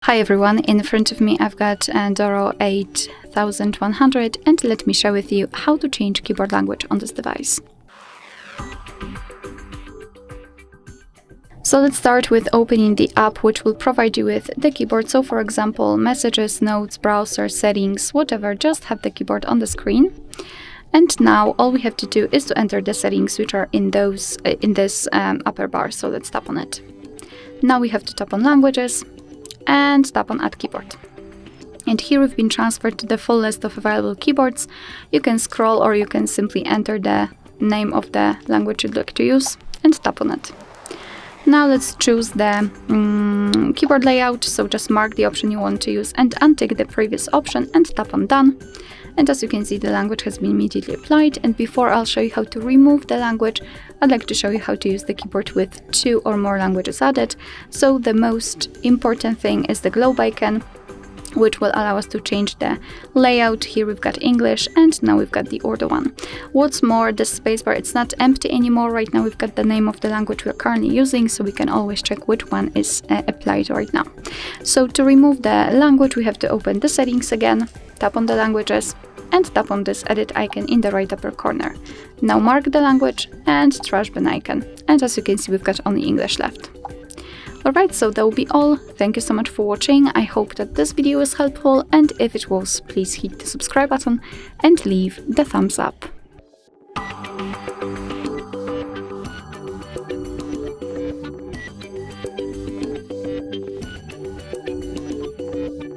Hi everyone, in front of me I've got DORO 8100 and let me share with you how to change keyboard language on this device. So let's start with opening the app which will provide you with the keyboard. So for example, messages, notes, browser, settings, whatever, just have the keyboard on the screen. And now all we have to do is to enter the settings which are in this upper bar. So let's tap on it. Now we have to tap on languages and tap on Add Keyboard. And here we've been transferred to the full list of available keyboards. You can scroll or you can simply enter the name of the language you'd like to use and tap on it. Now let's choose the keyboard layout, so just mark the option you want to use and untick the previous option and tap on Done. And as you can see, the language has been immediately applied. And before I'll show you how to remove the language, I'd like to show you how to use the keyboard with 2 or more languages added. So the most important thing is the globe icon, which will allow us to change the layout. Here we've got English and now we've got the Urdu one. What's more, the spacebar, it's not empty anymore. Right now we've got the name of the language we're currently using, so we can always check which one is applied right now. So to remove the language, we have to open the settings again, tap on the languages and tap on this edit icon in the right upper corner. Now mark the language and trash bin icon. And as you can see, we've got only English left. Alright, so that will be all. Thank you so much for watching. I hope that this video was helpful, and if it was, please hit the subscribe button and leave the thumbs up.